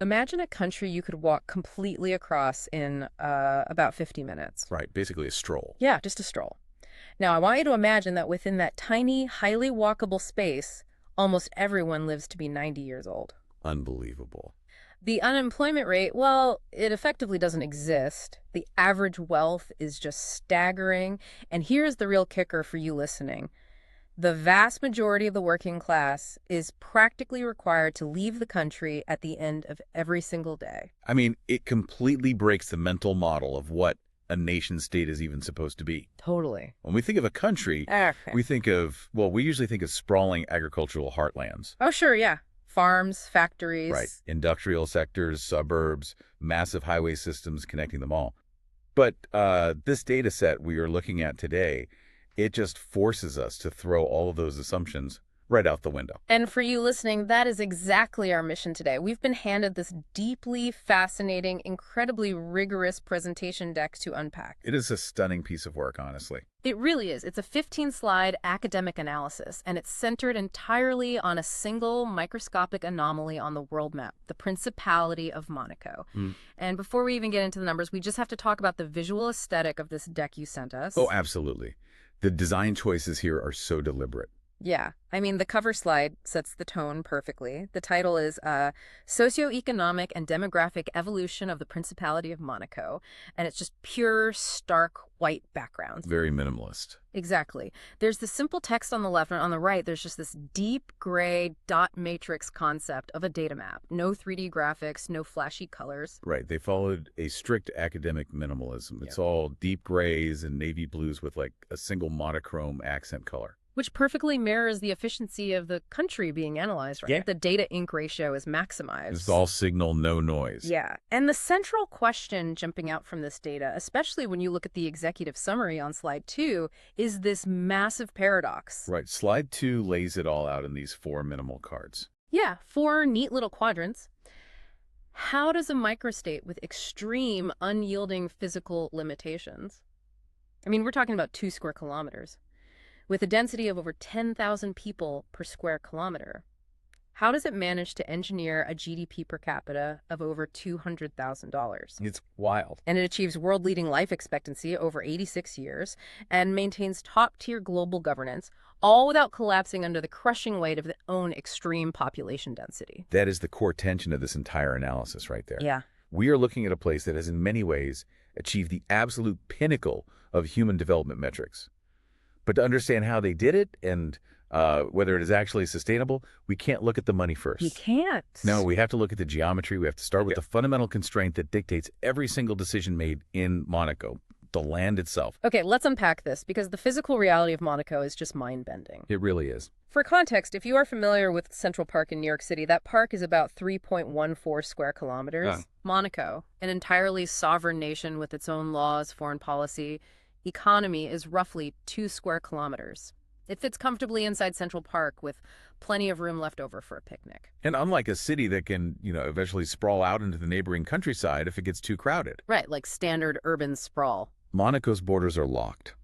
Imagine a country you could walk completely across in about 50 minutes. Right, basically a stroll. Yeah, just a stroll. Now, I want you to imagine that within that tiny, highly walkable space, almost everyone lives to be 90 years old. Unbelievable. The unemployment rate, well, it effectively doesn't exist. The average wealth is just staggering. And here's the real kicker for you listening. The vast majority of the working class is practically required to leave the country at the end of every single day. I mean, it completely breaks the mental model of what a nation state is even supposed to be. Totally. When we think of a country, Okay. we usually think of sprawling agricultural heartlands. Oh, sure, yeah. Farms, Right. factories. Industrial sectors, suburbs, massive highway systems connecting them all. But this data set we are looking at today, it just forces us to throw all of those assumptions right out the window. And for you listening, that is exactly our mission today. We've been handed this deeply fascinating, incredibly rigorous presentation deck to unpack. It is a stunning piece of work, honestly. It really is. It's a 15-slide academic analysis, and it's centered entirely on a single microscopic anomaly on the world map, the Principality of Monaco. And before we even get into the numbers, we just have to talk about the visual aesthetic of this deck you sent us. Oh, absolutely. The design choices here are so deliberate. Yeah, I mean, the cover slide sets the tone perfectly. The title is Socioeconomic and Demographic Evolution of the Principality of Monaco, and it's just pure, stark, white backgrounds. Very minimalist. Exactly. There's the simple text on the left, and on the right, there's just this deep gray dot matrix concept of a data map. No 3D graphics, no flashy colors. Right. They followed a strict academic minimalism. It's all deep grays and navy blues with like a single monochrome accent color. Which perfectly mirrors the efficiency of the country being analyzed, right? Yeah. The data ink ratio is maximized. It's all signal, no noise. Yeah. And the central question jumping out from this data, especially when you look at the executive summary on slide 2, is this massive paradox. Right. Slide 2 lays it all out in these 4 minimal cards. Yeah, 4 neat little quadrants. How does a microstate with extreme, unyielding physical limitations, I mean, we're talking about 2 square kilometers, with a density of over 10,000 people per square kilometer, how does it manage to engineer a GDP per capita of over $200,000? It's wild. And it achieves world-leading life expectancy over 86 years and maintains top-tier global governance, all without collapsing under the crushing weight of its own extreme population density. That is the core tension of this entire analysis right there. Yeah. We are looking at a place that has in many ways achieved the absolute pinnacle of human development metrics. But to understand how they did it and whether it is actually sustainable, we can't look at the money first. You can't. No, we have to look at the geometry. We have to start with the fundamental constraint that dictates every single decision made in Monaco, the land itself. Okay, let's unpack this, because the physical reality of Monaco is just mind-bending. It really is. For context, if you are familiar with Central Park in New York City, that park is about 3.14 square kilometers. Monaco, an entirely sovereign nation with its own laws, foreign policy, economy, is roughly 2 square kilometers. It fits comfortably inside Central Park with plenty of room left over for a picnic. And unlike a city that can, eventually sprawl out into the neighboring countryside if it gets too crowded. Right, like standard urban sprawl. Monaco's borders are locked.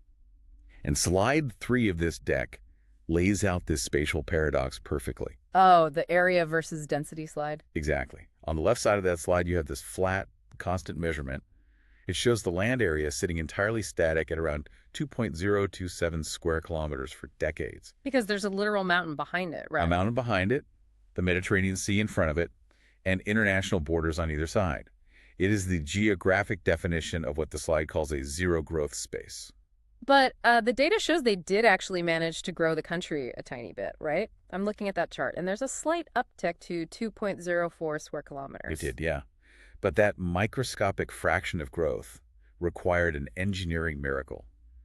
And slide 3 of this deck lays out this spatial paradox perfectly. Oh, the area versus density slide? Exactly. On the left side of that slide, you have this flat, constant measurement. It shows the land area sitting entirely static at around 2.027 square kilometers for decades. Because there's a literal mountain behind it, right? A mountain behind it, the Mediterranean Sea in front of it, and international borders on either side. It is the geographic definition of what the slide calls a zero-growth space. But the data shows they did actually manage to grow the country a tiny bit, right? I'm looking at that chart, and there's a slight uptick to 2.04 square kilometers. It did, yeah. But that microscopic fraction of growth required an engineering miracle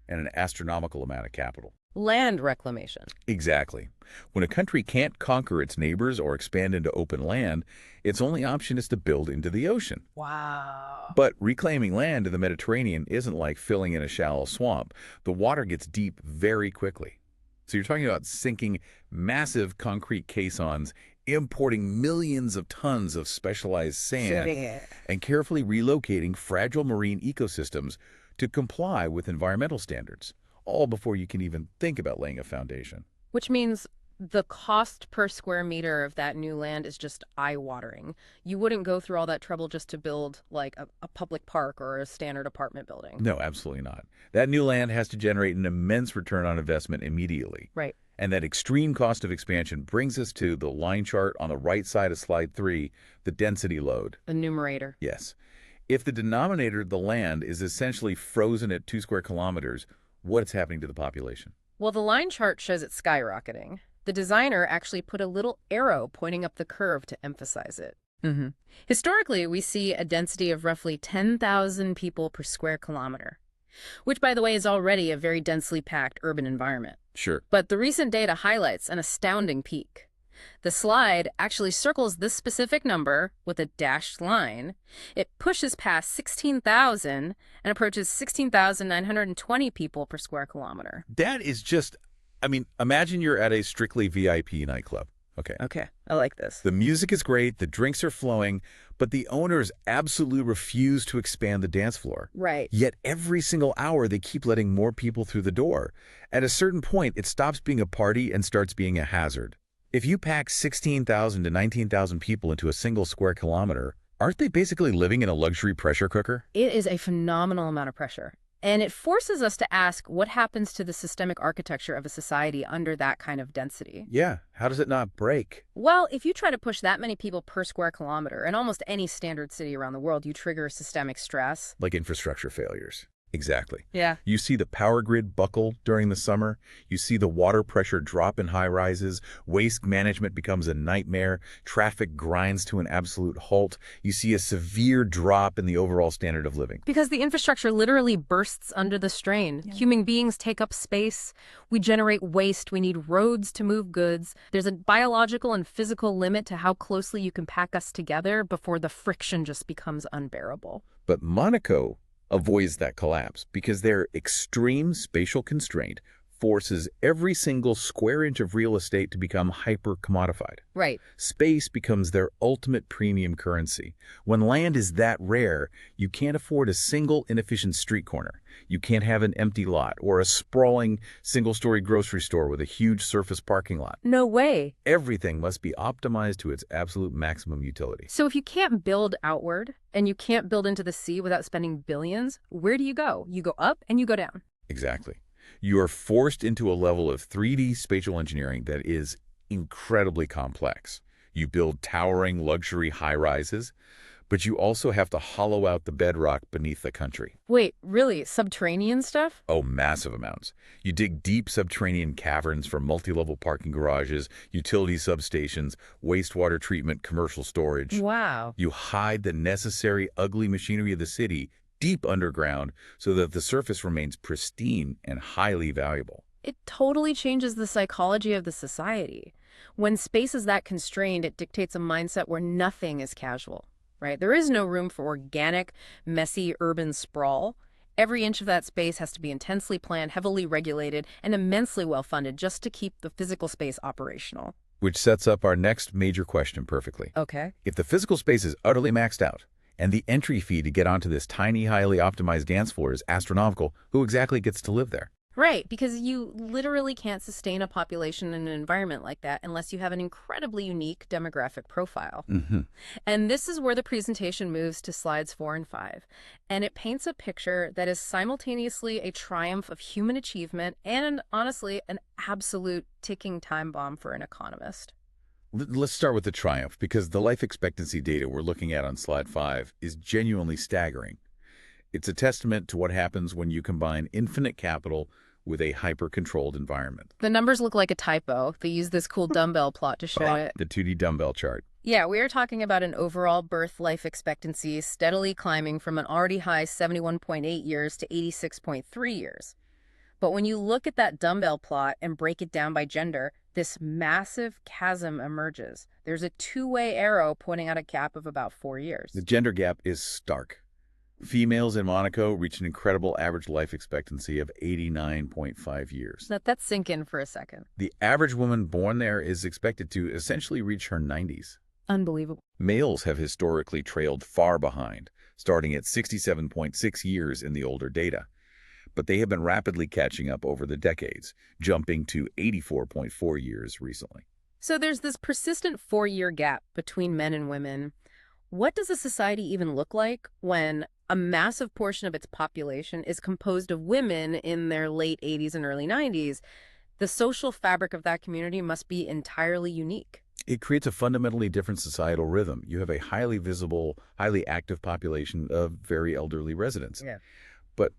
and an astronomical amount of capital. Land reclamation. Exactly. When a country can't conquer its neighbors or expand into open land, its only option is to build into the ocean. Wow. But reclaiming land in the Mediterranean isn't like filling in a shallow swamp. The water gets deep very quickly. So you're talking about sinking massive concrete caissons, importing millions of tons of specialized sand, and carefully relocating fragile marine ecosystems to comply with environmental standards, all before you can even think about laying a foundation. Which means The cost per square meter of that new land is just eye-watering. You wouldn't go through all that trouble just to build like a public park or a standard apartment building. No, absolutely not. That new land has to generate an immense return on investment immediately. Right. And that extreme cost of expansion brings us to the line chart on the right side of slide 3, the density load. The numerator. Yes. If the denominator, the land, is essentially frozen at 2 square kilometers, what's happening to the population? Well, the line chart shows it skyrocketing. The designer actually put a little arrow pointing up the curve to emphasize it. Historically, we see a density of roughly 10,000 people per square kilometer, which, by the way, is already a very densely packed urban environment. Sure. But the recent data highlights an astounding peak. The slide actually circles this specific number with a dashed line. It pushes past 16,000 and approaches 16,920 people per square kilometer. That is just, imagine you're at a strictly VIP nightclub. Okay, I like this. The music is great, the drinks are flowing, but the owners absolutely refuse to expand the dance floor. Right. Yet every single hour they keep letting more people through the door. At a certain point, it stops being a party and starts being a hazard. If you pack 16,000 to 19,000 people into a single square kilometer, aren't they basically living in a luxury pressure cooker? It is a phenomenal amount of pressure. And it forces us to ask what happens to the systemic architecture of a society under that kind of density. Yeah, how does it not break? Well, if you try to push that many people per square kilometer in almost any standard city around the world, you trigger systemic stress. Like infrastructure failures. Exactly. Yeah. You see the power grid buckle during the summer. You see the water pressure drop in high rises. Waste management becomes a nightmare. Traffic grinds to an absolute halt. You see a severe drop in the overall standard of living. Because the infrastructure literally bursts under the strain. Yeah. Human beings take up space. We generate waste. We need roads to move goods. There's a biological and physical limit to how closely you can pack us together before the friction just becomes unbearable. But Monaco avoids that collapse because their extreme spatial constraint forces every single square inch of real estate to become hyper-commodified. Right. Space becomes their ultimate premium currency. When land is that rare, you can't afford a single inefficient street corner. You can't have an empty lot or a sprawling single-story grocery store with a huge surface parking lot. No way. Everything must be optimized to its absolute maximum utility. So if you can't build outward and you can't build into the sea without spending billions, where do you go? You go up and you go down. Exactly. You are forced into a level of 3D spatial engineering that is incredibly complex. You build towering luxury high-rises, but you also have to hollow out the bedrock beneath the country. Wait, really? Subterranean stuff? Oh, massive amounts. You dig deep subterranean caverns for multi-level parking garages, utility substations, wastewater treatment, commercial storage. Wow. You hide the necessary ugly machinery of the city deep underground so that the surface remains pristine and highly valuable. It totally changes the psychology of the society. When space is that constrained, it dictates a mindset where nothing is casual, right? There is no room for organic, messy urban sprawl. Every inch of that space has to be intensely planned, heavily regulated, and immensely well-funded just to keep the physical space operational. Which sets up our next major question perfectly. Okay. If the physical space is utterly maxed out, and the entry fee to get onto this tiny, highly optimized dance floor is astronomical, who exactly gets to live there? Right, because you literally can't sustain a population in an environment like that unless you have an incredibly unique demographic profile. And this is where the presentation moves to slides 4 and 5. And it paints a picture that is simultaneously a triumph of human achievement and, honestly, an absolute ticking time bomb for an economist. Let's start with the triumph, because the life expectancy data we're looking at on slide 5 is genuinely staggering. It's a testament to what happens when you combine infinite capital with a hyper-controlled environment. The numbers look like a typo. They use this cool dumbbell plot to show it. The 2D dumbbell chart. Yeah, we are talking about an overall birth life expectancy steadily climbing from an already high 71.8 years to 86.3 years. But when you look at that dumbbell plot and break it down by gender, this massive chasm emerges. There's a two-way arrow pointing out a gap of about 4 years. The gender gap is stark. Females in Monaco reach an incredible average life expectancy of 89.5 years. Let that sink in for a second. The average woman born there is expected to essentially reach her 90s. Unbelievable. Males have historically trailed far behind, starting at 67.6 years in the older data. but they have been rapidly catching up over the decades, jumping to 84.4 years recently. So there's this persistent 4-year gap between men and women. What does a society even look like when a massive portion of its population is composed of women in their late 80s and early 90s? The social fabric of that community must be entirely unique. It creates a fundamentally different societal rhythm. You have a highly visible, highly active population of very elderly residents. Yeah. But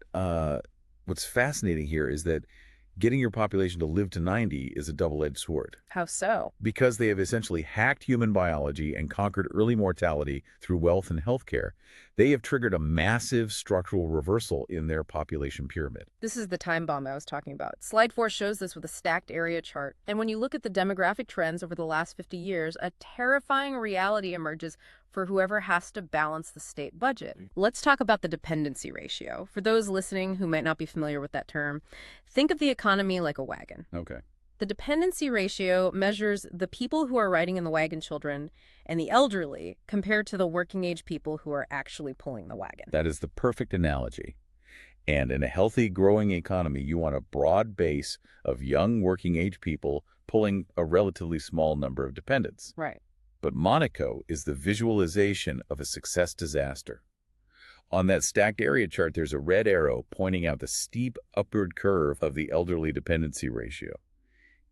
what's fascinating here is that getting your population to live to 90 is a double-edged sword. How so? Because they have essentially hacked human biology and conquered early mortality through wealth and healthcare, they have triggered a massive structural reversal in their population pyramid. This is the time bomb I was talking about. Slide 4 shows this with a stacked area chart. And when you look at the demographic trends over the last 50 years, a terrifying reality emerges for whoever has to balance the state budget. Let's talk about the dependency ratio. For those listening who might not be familiar with that term, think of the economy like a wagon. Okay. The dependency ratio measures the people who are riding in the wagon children and the elderly compared to the working age people who are actually pulling the wagon. That is the perfect analogy. And in a healthy, growing economy, you want a broad base of young working age people pulling a relatively small number of dependents. Right. But Monaco is the visualization of a success disaster. On that stacked area chart, there's a red arrow pointing out the steep upward curve of the elderly dependency ratio.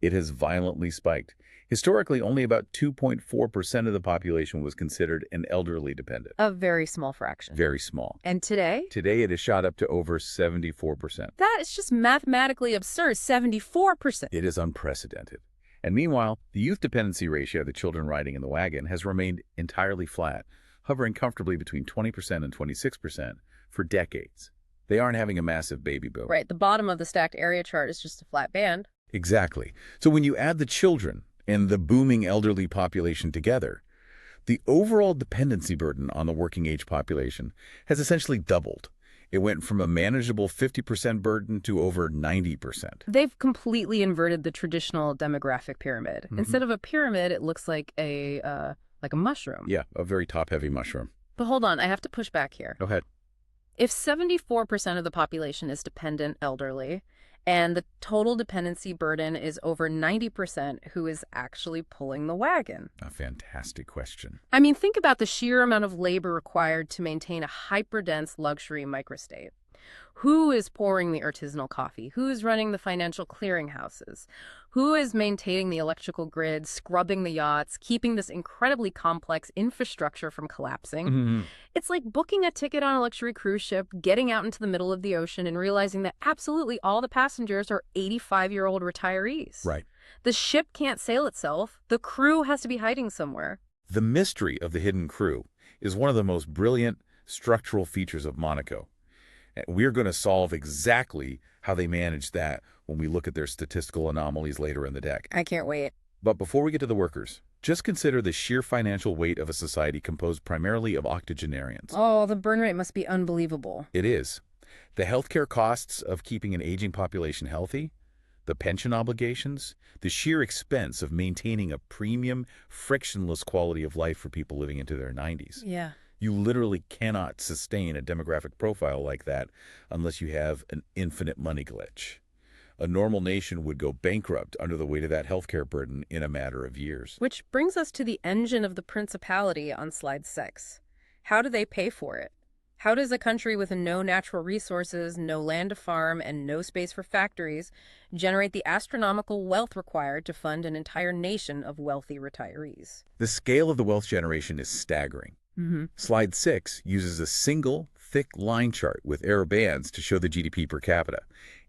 It has violently spiked. Historically, only about 2.4% of the population was considered an elderly dependent. A very small fraction. Very small. And today? Today, it has shot up to over 74%. That is just mathematically absurd. 74%. It is unprecedented. And meanwhile, the youth dependency ratio, the children riding in the wagon, has remained entirely flat, hovering comfortably between 20% and 26% for decades. They aren't having a massive baby boom. Right. The bottom of the stacked area chart is just a flat band. Exactly. So when you add the children and the booming elderly population together, the overall dependency burden on the working age population has essentially doubled. It went from a manageable 50% burden to over 90%. They've completely inverted the traditional demographic pyramid. Instead of a pyramid, it looks like a mushroom. Yeah, a very top-heavy mushroom. But hold on, I have to push back here. Go ahead. If 74% of the population is dependent elderly, and the total dependency burden is over 90%, who is actually pulling the wagon? A fantastic question. I mean, think about the sheer amount of labor required to maintain a hyperdense luxury microstate. Who is pouring the artisanal coffee? Who is running the financial clearinghouses? Who is maintaining the electrical grid, scrubbing the yachts, keeping this incredibly complex infrastructure from collapsing? It's like booking a ticket on a luxury cruise ship, getting out into the middle of the ocean, and realizing that absolutely all the passengers are 85-year-old retirees. Right. The ship can't sail itself. The crew has to be hiding somewhere. The mystery of the hidden crew is one of the most brilliant structural features of Monaco. We're going to solve exactly how they manage that when we look at their statistical anomalies later in the deck. I can't wait. But before we get to the workers, just consider the sheer financial weight of a society composed primarily of octogenarians. Oh, the burn rate must be unbelievable. It is. The healthcare costs of keeping an aging population healthy, the pension obligations, the sheer expense of maintaining a premium, frictionless quality of life for people living into their 90s. Yeah. You literally cannot sustain a demographic profile like that unless you have an infinite money glitch. A normal nation would go bankrupt under the weight of that healthcare burden in a matter of years. Which brings us to the engine of the principality on slide 6. How do they pay for it? How does a country with no natural resources, no land to farm, and no space for factories generate the astronomical wealth required to fund an entire nation of wealthy retirees? The scale of the wealth generation is staggering. Slide 6 uses a single, thick line chart with arrow bands to show the GDP per capita,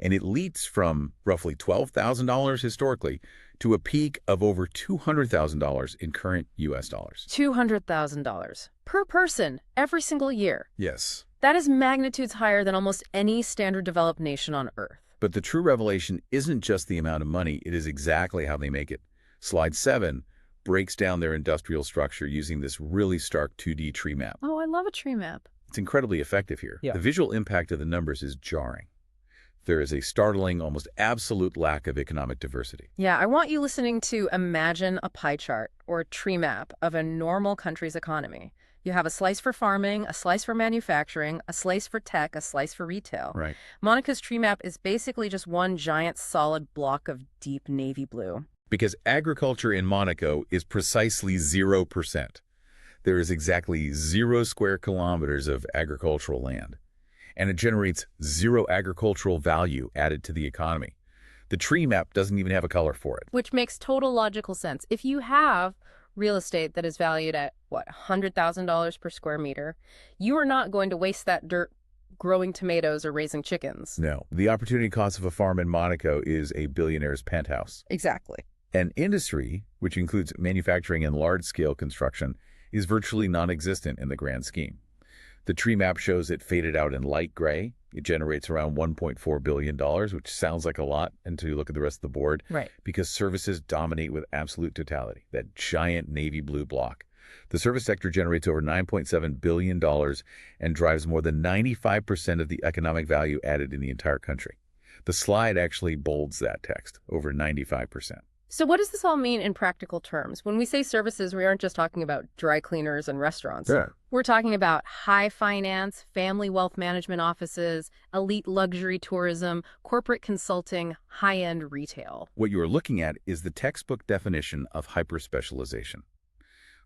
and it leads from roughly $12,000 historically to a peak of over $200,000 in current U.S. dollars. $200,000 per person every single year. Yes. That is magnitudes higher than almost any standard developed nation on Earth. But the true revelation isn't just the amount of money, it is exactly how they make it. Slide 7 breaks down their industrial structure using this really stark 2D tree map. Oh, I love a tree map. It's incredibly effective here. Yeah. The visual impact of the numbers is jarring. There is a startling, almost absolute lack of economic diversity. Yeah, I want you listening to imagine a pie chart or a tree map of a normal country's economy. You have a slice for farming, a slice for manufacturing, a slice for tech, a slice for retail. Right. Monaco's tree map is basically just one giant solid block of deep navy blue. Because agriculture in Monaco is precisely 0%. There is exactly 0 square kilometers of agricultural land, and it generates 0 agricultural value added to the economy. The tree map doesn't even have a color for it. Which makes total logical sense. If you have real estate that is valued at, what, $100,000 per square meter, you are not going to waste that dirt growing tomatoes or raising chickens. No, the opportunity cost of a farm in Monaco is a billionaire's penthouse. Exactly. And industry, which includes manufacturing and large-scale construction, is virtually non-existent in the grand scheme. The tree map shows it faded out in light gray. It generates around $1.4 billion, which sounds like a lot until you look at the rest of the board. Right. Because services dominate with absolute totality, that giant navy blue block. The service sector generates over $9.7 billion and drives more than 95% of the economic value added in the entire country. The slide actually bolds that text, over 95%. So what does this all mean in practical terms? When we say services, we aren't just talking about dry cleaners and restaurants. Yeah. We're talking about high finance, family wealth management offices, elite luxury tourism, corporate consulting, high-end retail. What you are looking at is the textbook definition of hyperspecialization.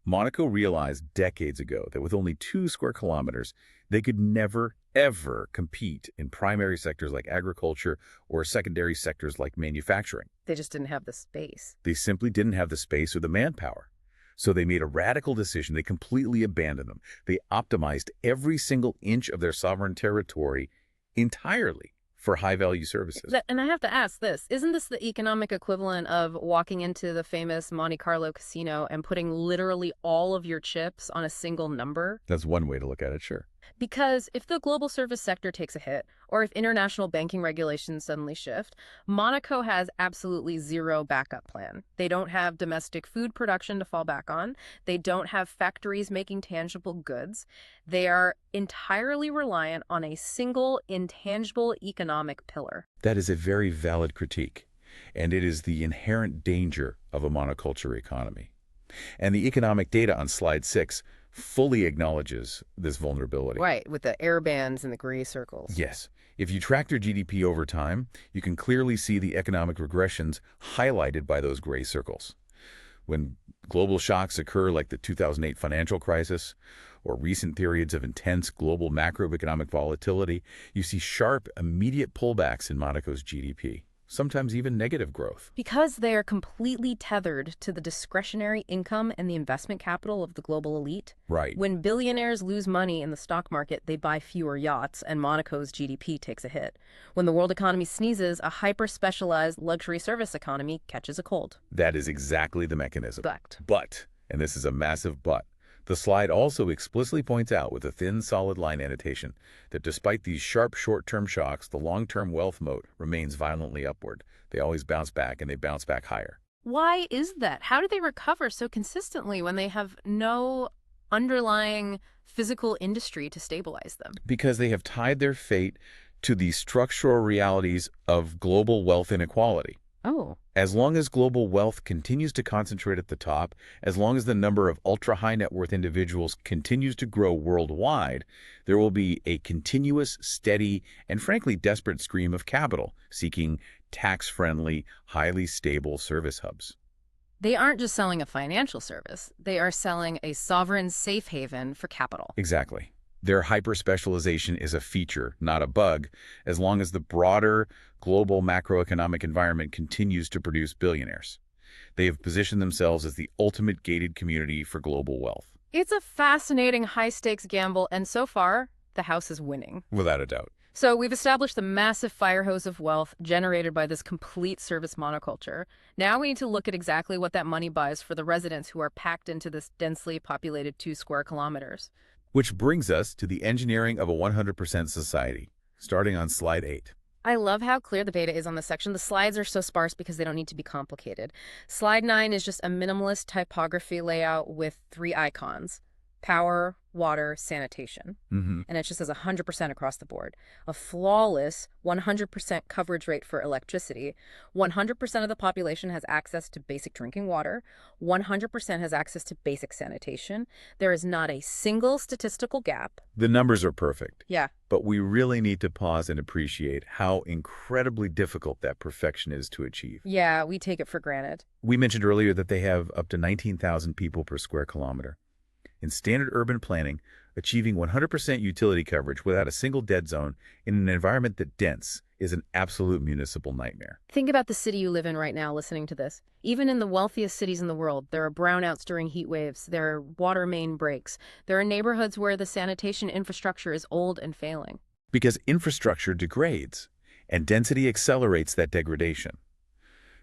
Monaco realized decades ago that with only 2 square kilometers, they could never, ever compete in primary sectors like agriculture or secondary sectors like manufacturing. They just didn't have the space. They simply didn't have the space or the manpower. So they made a radical decision. They completely abandoned them. They optimized every single inch of their sovereign territory entirely for high-value services. And I have to ask this. Isn't this the economic equivalent of walking into the famous Monte Carlo casino and putting literally all of your chips on a single number? That's one way to look at it, sure. Because if the global service sector takes a hit, or if international banking regulations suddenly shift, Monaco has absolutely zero backup plan. They don't have domestic food production to fall back on. They don't have factories making tangible goods. They are entirely reliant on a single, intangible economic pillar. That is a very valid critique, and it is the inherent danger of a monoculture economy. And the economic data on slide 6 fully acknowledges this vulnerability. Right, with the air bands and the gray circles. Yes. If you track their GDP over time, you can clearly see the economic regressions highlighted by those gray circles. When global shocks occur like the 2008 financial crisis or recent periods of intense global macroeconomic volatility, you see sharp, immediate pullbacks in Monaco's GDP. Sometimes even negative growth. Because they are completely tethered to the discretionary income and the investment capital of the global elite. Right. When billionaires lose money in the stock market, they buy fewer yachts, and Monaco's GDP takes a hit. When the world economy sneezes, a hyper-specialized luxury service economy catches a cold. That is exactly the mechanism. But, and this is a massive but, the slide also explicitly points out with a thin, solid line annotation that despite these sharp short-term shocks, the long-term wealth moat remains violently upward. They always bounce back, and they bounce back higher. why is that? How do they recover so consistently when they have no underlying physical industry to stabilize them? Because they have tied their fate to the structural realities of global wealth inequality. Oh. As long as global wealth continues to concentrate at the top, as long as the number of ultra-high net worth individuals continues to grow worldwide, there will be a continuous, steady, and frankly desperate stream of capital seeking tax-friendly, highly stable service hubs. They aren't just selling a financial service. They are selling a sovereign safe haven for capital. Exactly. Their hyper-specialization is a feature, not a bug, as long as the broader global macroeconomic environment continues to produce billionaires. They have positioned themselves as the ultimate gated community for global wealth. It's a fascinating high-stakes gamble, and so far, the house is winning. Without a doubt. So we've established the massive fire hose of wealth generated by this complete service monoculture. Now we need to look at exactly what that money buys for the residents who are packed into this densely populated 2 square kilometers. Which brings us to the engineering of a 100% society, starting on slide 8. I love how clear the data is on this section. The slides are so sparse because they don't need to be complicated. Slide 9 is just a minimalist typography layout with 3 icons. Power, water, sanitation. Hmm. And it just says 100% across the board. A flawless 100% coverage rate for electricity. 100% of the population has access to basic drinking water. 100% has access to basic sanitation. There is not a single statistical gap. The numbers are perfect. Yeah. But we really need to pause and appreciate how incredibly difficult that perfection is to achieve. Yeah, we take it for granted. We mentioned earlier that they have up to 19,000 people per square kilometer. In standard urban planning, achieving 100% utility coverage without a single dead zone in an environment that's dense is an absolute municipal nightmare. Think about the city you live in right now listening to this. Even in the wealthiest cities in the world, there are brownouts during heat waves, there are water main breaks, there are neighborhoods where the sanitation infrastructure is old and failing. Because infrastructure degrades, and density accelerates that degradation.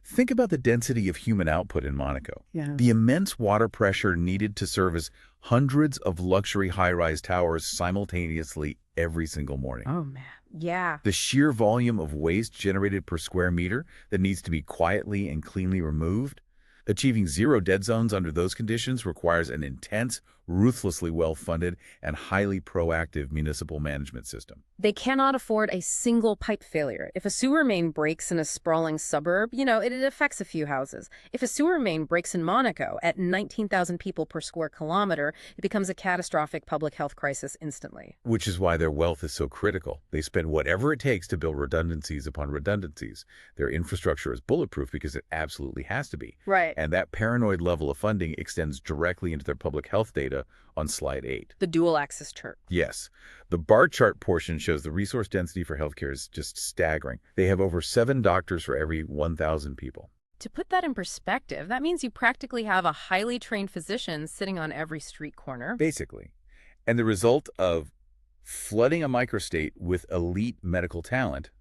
Think about the density of human output in Monaco. Yeah. The immense water pressure needed to service hundreds of luxury high-rise towers simultaneously every single morning. Oh, man. Yeah. The sheer volume of waste generated per square meter that needs to be quietly and cleanly removed. Achieving zero dead zones under those conditions requires an intense, ruthlessly well-funded, and highly proactive municipal management system. They cannot afford a single pipe failure. If a sewer main breaks in a sprawling suburb, it affects a few houses. If a sewer main breaks in Monaco at 19,000 people per square kilometer, it becomes a catastrophic public health crisis instantly. Which is why their wealth is so critical. They spend whatever it takes to build redundancies upon redundancies. Their infrastructure is bulletproof because it absolutely has to be. Right. And that paranoid level of funding extends directly into their public health data on slide 8. The dual-axis chart. Yes. The bar chart portion shows the resource density for healthcare is just staggering. They have over 7 doctors for every 1,000 people. To put that in perspective, that means you practically have a highly trained physician sitting on every street corner. Basically. And the result of flooding a microstate with elite medical talent,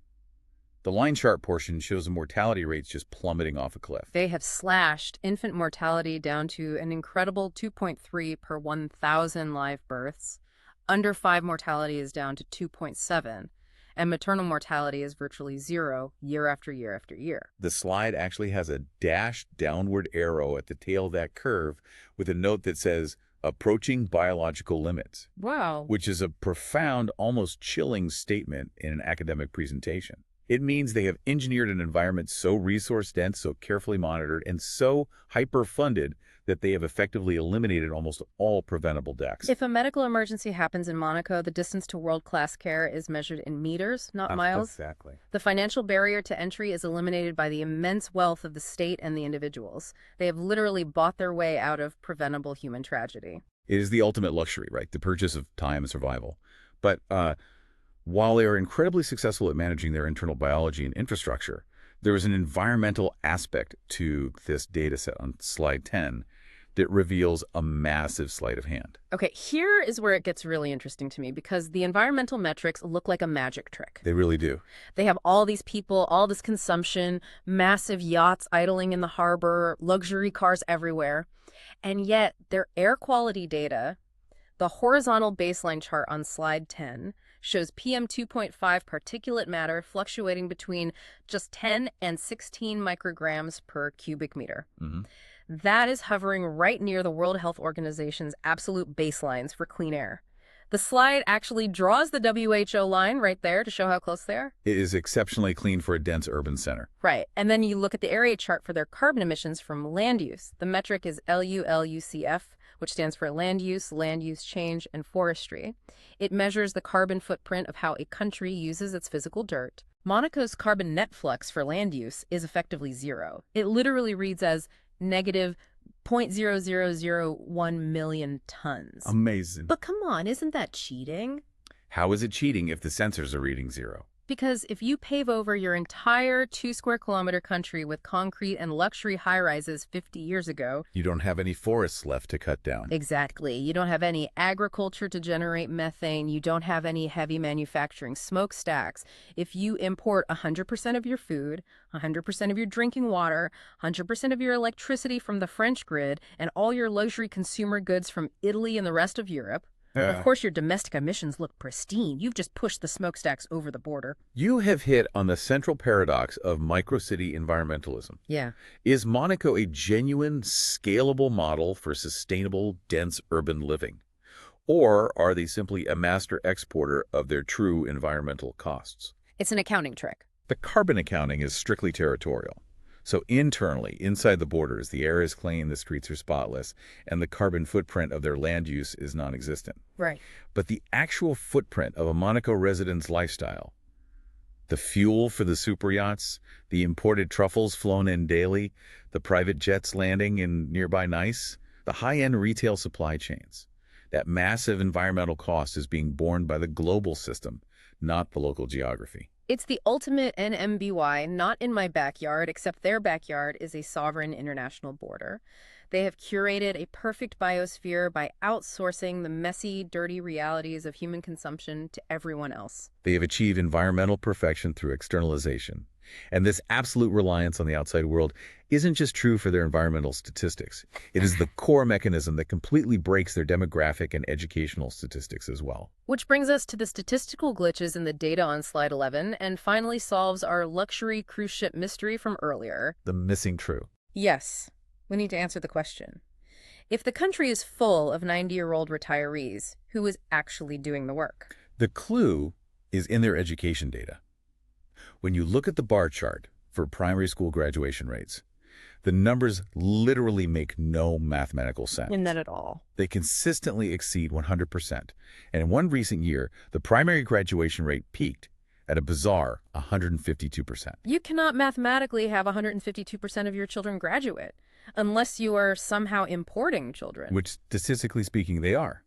the line chart portion shows the mortality rates just plummeting off a cliff. They have slashed infant mortality down to an incredible 2.3 per 1,000 live births. Under 5 mortality is down to 2.7, and maternal mortality is virtually zero year after year after year. The slide actually has a dashed downward arrow at the tail of that curve with a note that says, approaching biological limits. Wow. Which is a profound, almost chilling statement in an academic presentation. It means they have engineered an environment so resource-dense, so carefully monitored, and so hyper-funded that they have effectively eliminated almost all preventable deaths. If a medical emergency happens in Monaco, the distance to world-class care is measured in meters, not miles. Exactly. The financial barrier to entry is eliminated by the immense wealth of the state and the individuals. They have literally bought their way out of preventable human tragedy. It is the ultimate luxury, right? The purchase of time and survival. But while they are incredibly successful at managing their internal biology and infrastructure, there is an environmental aspect to this data set on slide 10 that reveals a massive sleight of hand. Okay, here is where it gets really interesting to me because the environmental metrics look like a magic trick. They really do. They have all these people, all this consumption, massive yachts idling in the harbor, luxury cars everywhere. And yet their air quality data, the horizontal baseline chart on slide 10, shows PM 2.5 particulate matter fluctuating between just 10 and 16 micrograms per cubic meter. Mm-hmm. That is hovering right near the World Health Organization's absolute baselines for clean air. The slide actually draws the WHO line right there to show how close they are. It is exceptionally clean for a dense urban center. Right. And then you look at the area chart for their carbon emissions from land use. The metric is LULUCF, which stands for land use change, and forestry. It measures the carbon footprint of how a country uses its physical dirt. Monaco's carbon net flux for land use is effectively zero. It literally reads as negative 0.0001 million tons. Amazing. But come on, isn't that cheating? How is it cheating if the sensors are reading zero? Because if you pave over your entire 2-square-kilometer country with concrete and luxury high-rises 50 years ago... You don't have any forests left to cut down. Exactly. You don't have any agriculture to generate methane. You don't have any heavy manufacturing smokestacks. If you import 100% of your food, 100% of your drinking water, 100% of your electricity from the French grid, and all your luxury consumer goods from Italy and the rest of Europe... Of course, your domestic emissions look pristine. You've just pushed the smokestacks over the border. You have hit on the central paradox of microcity environmentalism. Yeah. Is Monaco a genuine, scalable model for sustainable, dense urban living? Or are they simply a master exporter of their true environmental costs? It's an accounting trick. The carbon accounting is strictly territorial. So internally, inside the borders, the air is clean, the streets are spotless, and the carbon footprint of their land use is non-existent. Right. But the actual footprint of a Monaco resident's lifestyle, the fuel for the super yachts, the imported truffles flown in daily, the private jets landing in nearby Nice, the high-end retail supply chains, that massive environmental cost is being borne by the global system, not the local geography. It's the ultimate NMBY, not in my backyard, except their backyard is a sovereign international border. They have curated a perfect biosphere by outsourcing the messy, dirty realities of human consumption to everyone else. They have achieved environmental perfection through externalization. And this absolute reliance on the outside world isn't just true for their environmental statistics. It is the core mechanism that completely breaks their demographic and educational statistics as well. Which brings us to the statistical glitches in the data on slide 11 and finally solves our luxury cruise ship mystery from earlier. The missing true. Yes, we need to answer the question. If the country is full of 90-year-old retirees, who is actually doing the work? The clue is in their education data. When you look at the bar chart for primary school graduation rates, the numbers literally make no mathematical sense. Not at all. They consistently exceed 100%. And in one recent year, the primary graduation rate peaked at a bizarre 152%. You cannot mathematically have 152% of your children graduate unless you are somehow importing children. Which, statistically speaking, they are.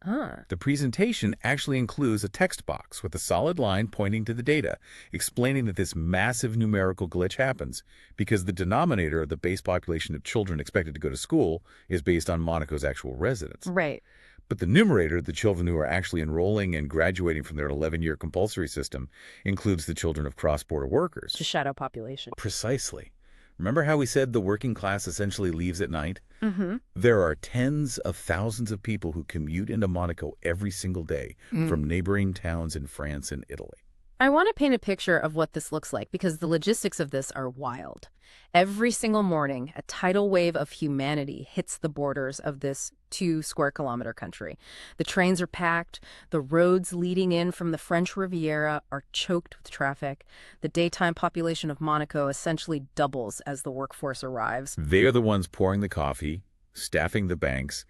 The presentation actually includes a text box with a solid line pointing to the data, explaining that this massive numerical glitch happens because the denominator of the base population of children expected to go to school is based on Monaco's actual residents. Right. But the numerator, the children who are actually enrolling and graduating from their 11-year compulsory system, includes the children of cross-border workers. The shadow population. Precisely. Remember how we said the working class essentially leaves at night? Mm-hmm. There are tens of thousands of people who commute into Monaco every single day from neighboring towns in France and Italy. I want to paint a picture of what this looks like because the logistics of this are wild. Every single morning, a tidal wave of humanity hits the borders of this 2-square-kilometer country. The trains are packed. The roads leading in from the French Riviera are choked with traffic. The daytime population of Monaco essentially doubles as the workforce arrives. They are the ones pouring the coffee, staffing the banks,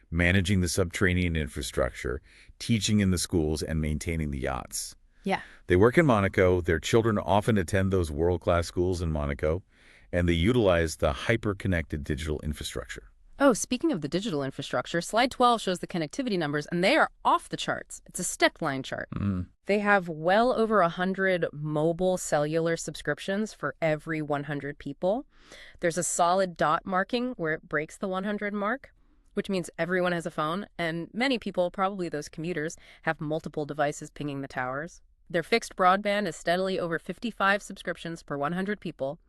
managing the subterranean infrastructure, teaching in the schools, and maintaining the yachts. Yeah. They work in Monaco. Their children often attend those world-class schools in Monaco, and they utilize the hyper-connected digital infrastructure. Oh, speaking of the digital infrastructure, slide 12 shows the connectivity numbers, and they are off the charts. It's a stepped line chart. They have well over 100 mobile cellular subscriptions for every 100 people. There's a solid dot marking where it breaks the 100 mark, which means everyone has a phone, and many people, probably those commuters, have multiple devices pinging the towers. Their fixed broadband is steadily over 55 subscriptions per 100 people.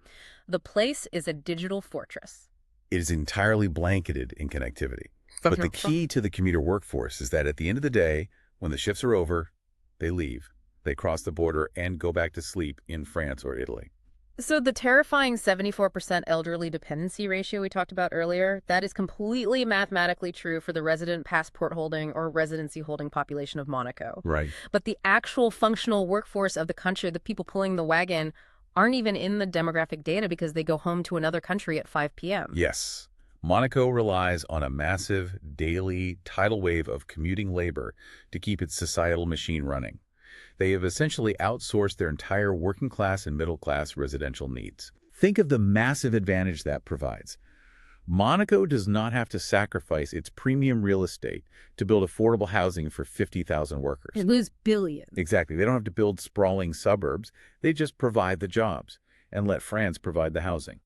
The place is a digital fortress. It is entirely blanketed in connectivity. But the key to the commuter workforce is that at the end of the day, when the shifts are over, they leave. They cross the border and go back to sleep in France or Italy. So the terrifying 74% elderly dependency ratio we talked about earlier, that is completely mathematically true for the resident passport holding or residency holding population of Monaco. Right. But the actual functional workforce of the country, the people pulling the wagon, aren't even in the demographic data because they go home to another country at 5 p.m. Yes. Monaco relies on a massive daily tidal wave of commuting labor to keep its societal machine running. They have essentially outsourced their entire working class and middle class residential needs. Think of the massive advantage that provides. Monaco does not have to sacrifice its premium real estate to build affordable housing for 50,000 workers. They lose billions. Exactly. They don't have to build sprawling suburbs. They just provide the jobs and let France provide the housing.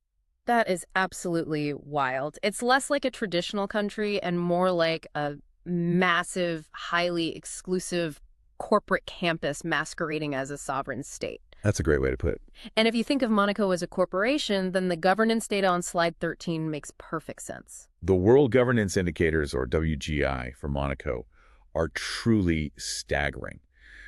That is absolutely wild. It's less like a traditional country and more like a massive, highly exclusive corporate campus masquerading as a sovereign state. That's a great way to put it. And if you think of Monaco as a corporation, then the governance data on slide 13 makes perfect sense. The World Governance Indicators, or WGI, for Monaco are truly staggering.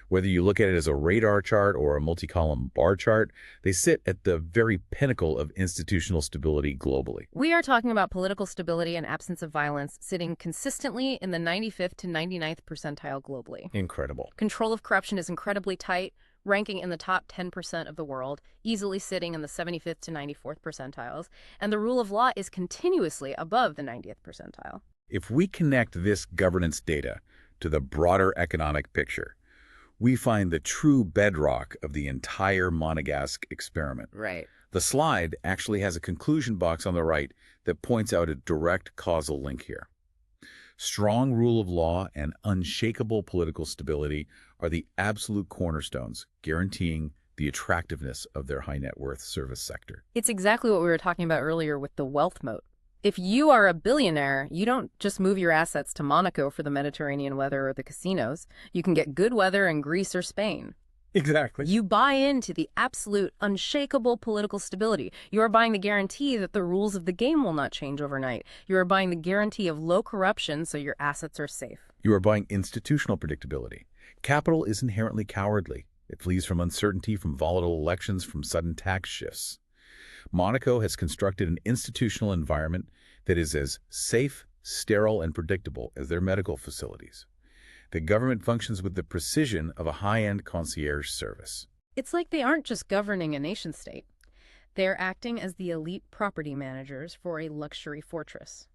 Whether you look at it as a radar chart or a multi-column bar chart, they sit at the very pinnacle of institutional stability globally. We are talking about political stability and absence of violence sitting consistently in the 95th to 99th percentile globally. Incredible. Control of corruption is incredibly tight, ranking in the top 10% of the world, easily sitting in the 75th to 94th percentiles, and the rule of law is continuously above the 90th percentile. If we connect this governance data to the broader economic picture, we find the true bedrock of the entire Monegasque experiment. Right. The slide actually has a conclusion box on the right that points out a direct causal link here. Strong rule of law and unshakable political stability are the absolute cornerstones guaranteeing the attractiveness of their high net worth service sector. It's exactly what we were talking about earlier with the wealth moat. If you are a billionaire, you don't just move your assets to Monaco for the Mediterranean weather or the casinos. You can get good weather in Greece or Spain. Exactly. You buy into the absolute, unshakable political stability. You are buying the guarantee that the rules of the game will not change overnight. You are buying the guarantee of low corruption so your assets are safe. You are buying institutional predictability. Capital is inherently cowardly. It flees from uncertainty, from volatile elections, from sudden tax shifts. Monaco has constructed an institutional environment that is as safe, sterile, and predictable as their medical facilities. The government functions with the precision of a high-end concierge service. It's like they aren't just governing a nation-state. They're acting as the elite property managers for a luxury fortress.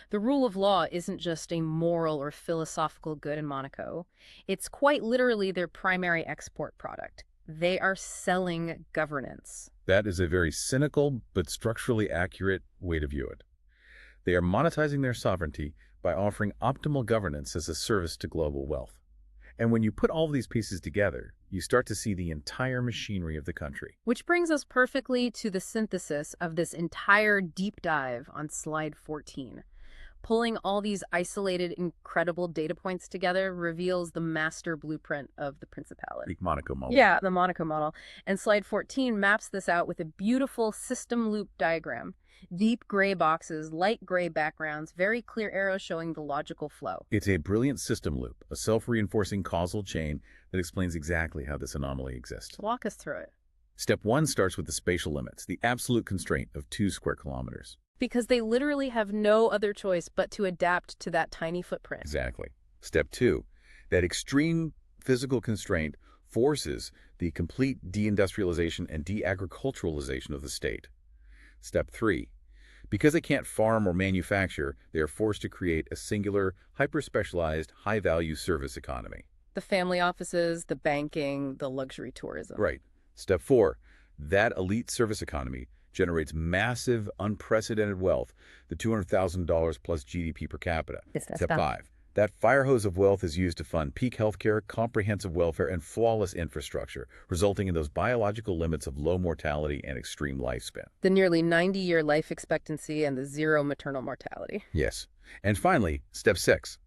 The rule of law isn't just a moral or philosophical good in Monaco. It's quite literally their primary export product. They are selling governance. That is a very cynical but structurally accurate way to view it. They are monetizing their sovereignty by offering optimal governance as a service to global wealth. And when you put all of these pieces together, you start to see the entire machinery of the country. Which brings us perfectly to the synthesis of this entire deep dive on slide 14. Pulling all these isolated, incredible data points together reveals the master blueprint of the principality. The Monaco model. Yeah, the Monaco model. And slide 14 maps this out with a beautiful system loop diagram. Deep gray boxes, light gray backgrounds, very clear arrows showing the logical flow. It's a brilliant system loop, a self-reinforcing causal chain that explains exactly how this anomaly exists. Walk us through it. Step 1 starts with the spatial limits, the absolute constraint of 2 square kilometers. Because they literally have no other choice but to adapt to that tiny footprint. Exactly. Step 2, that extreme physical constraint forces the complete deindustrialization and de-agriculturalization of the state. Step 3, because they can't farm or manufacture, they are forced to create a singular, hyper-specialized, high-value service economy. The family offices, the banking, the luxury tourism. Right. Step 4, that elite service economy generates massive, unprecedented wealth, the $200,000 plus GDP per capita. Step 5, that fire hose of wealth is used to fund peak healthcare, comprehensive welfare, and flawless infrastructure, resulting in those biological limits of low mortality and extreme lifespan. The nearly 90-year life expectancy and the zero maternal mortality. Yes. And finally, step 6.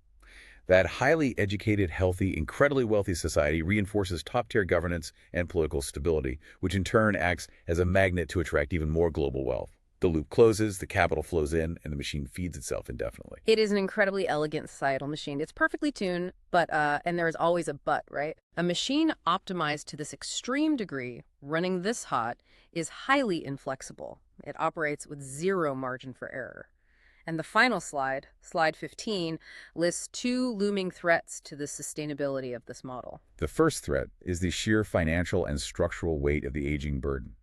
That highly educated, healthy, incredibly wealthy society reinforces top-tier governance and political stability, which in turn acts as a magnet to attract even more global wealth. The loop closes, the capital flows in, and the machine feeds itself indefinitely. It is an incredibly elegant societal machine. It's perfectly tuned, but, and there is always a but, right? A machine optimized to this extreme degree, running this hot, is highly inflexible. It operates with zero margin for error. And the final slide, slide 15, lists 2 looming threats to the sustainability of this model. The first threat is the sheer financial and structural weight of the aging burden.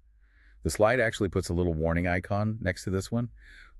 The slide actually puts a little warning icon next to this one.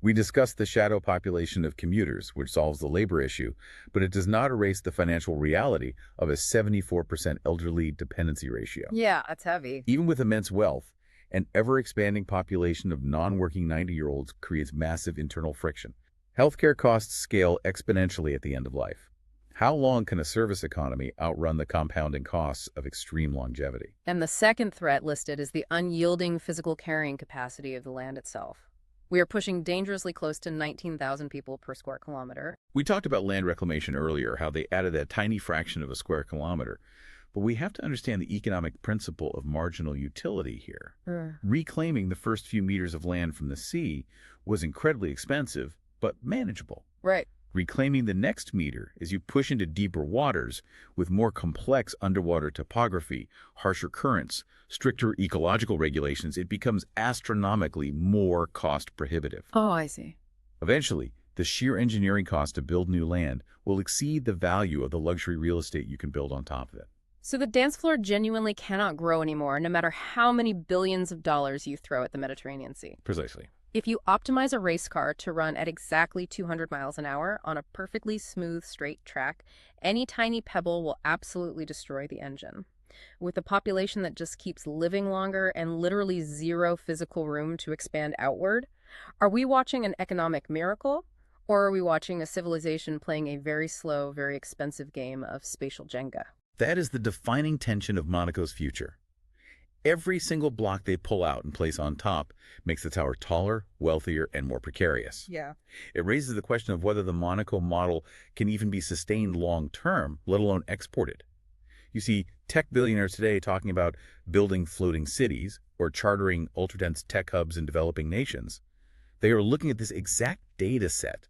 We discussed the shadow population of commuters, which solves the labor issue, but it does not erase the financial reality of a 74% elderly dependency ratio. Yeah, that's heavy. Even with immense wealth, an ever-expanding population of non-working 90-year-olds creates massive internal friction. Healthcare costs scale exponentially at the end of life. How long can a service economy outrun the compounding costs of extreme longevity? And the second threat listed is the unyielding physical carrying capacity of the land itself. We are pushing dangerously close to 19,000 people per square kilometer. We talked about land reclamation earlier, how they added that tiny fraction of a square kilometer. But we have to understand the economic principle of marginal utility here. Reclaiming the first few meters of land from the sea was incredibly expensive, but manageable. Right. Reclaiming the next meter as you push into deeper waters with more complex underwater topography, harsher currents, stricter ecological regulations, it becomes astronomically more cost prohibitive. Oh, I see. Eventually, the sheer engineering cost to build new land will exceed the value of the luxury real estate you can build on top of it. So the dance floor genuinely cannot grow anymore, no matter how many billions of dollars you throw at the Mediterranean Sea. Precisely. If you optimize a race car to run at exactly 200 miles an hour on a perfectly smooth, straight track, any tiny pebble will absolutely destroy the engine. With a population that just keeps living longer and literally zero physical room to expand outward, are we watching an economic miracle? Or are we watching a civilization playing a very slow, very expensive game of spatial Jenga? That is the defining tension of Monaco's future. Every single block they pull out and place on top makes the tower taller, wealthier, and more precarious. Yeah. It raises the question of whether the Monaco model can even be sustained long-term, let alone exported. You see tech billionaires today talking about building floating cities or chartering ultra-dense tech hubs in developing nations. They are looking at this exact data set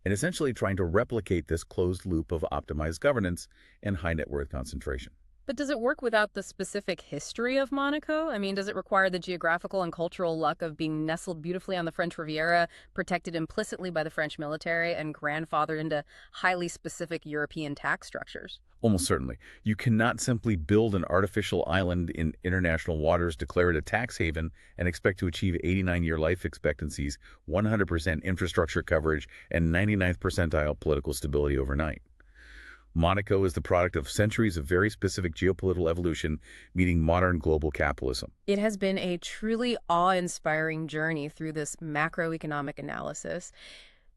and essentially trying to replicate this closed loop of optimized governance and high net worth concentration. But does it work without the specific history of Monaco? I mean, does it require the geographical and cultural luck of being nestled beautifully on the French Riviera, protected implicitly by the French military, and grandfathered into highly specific European tax structures? Almost certainly. You cannot simply build an artificial island in international waters, declare it a tax haven, and expect to achieve 89-year life expectancies, 100% infrastructure coverage, and 99th percentile political stability overnight. Monaco is the product of centuries of very specific geopolitical evolution meeting modern global capitalism. It has been a truly awe-inspiring journey through this macroeconomic analysis.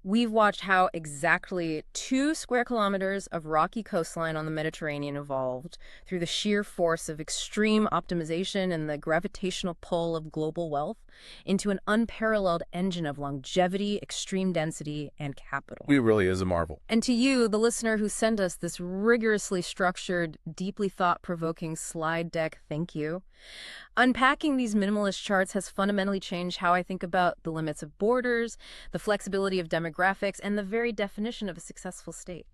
We've watched how exactly 2 square kilometers of rocky coastline on the Mediterranean evolved through the sheer force of extreme optimization and the gravitational pull of global wealth into an unparalleled engine of longevity, extreme density, and capital. It really is a marvel. And to you, the listener who sent us this rigorously structured, deeply thought-provoking slide deck, thank you. Unpacking these minimalist charts has fundamentally changed how I think about the limits of borders, the flexibility of demographics, and the very definition of a successful state.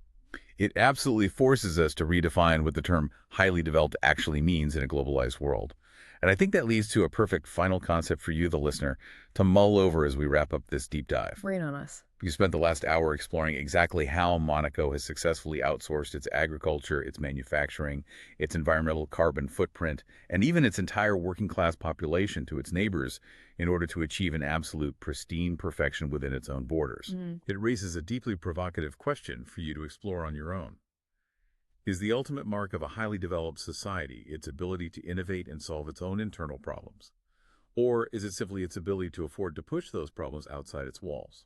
It absolutely forces us to redefine what the term highly developed actually means in a globalized world. And I think that leads to a perfect final concept for you, the listener, to mull over as we wrap up this deep dive. Rain on us. We spent the last hour exploring exactly how Monaco has successfully outsourced its agriculture, its manufacturing, its environmental carbon footprint, and even its entire working-class population to its neighbors in order to achieve an absolute pristine perfection within its own borders. It raises a deeply provocative question for you to explore on your own. Is the ultimate mark of a highly developed society its ability to innovate and solve its own internal problems? Or is it simply its ability to afford to push those problems outside its walls?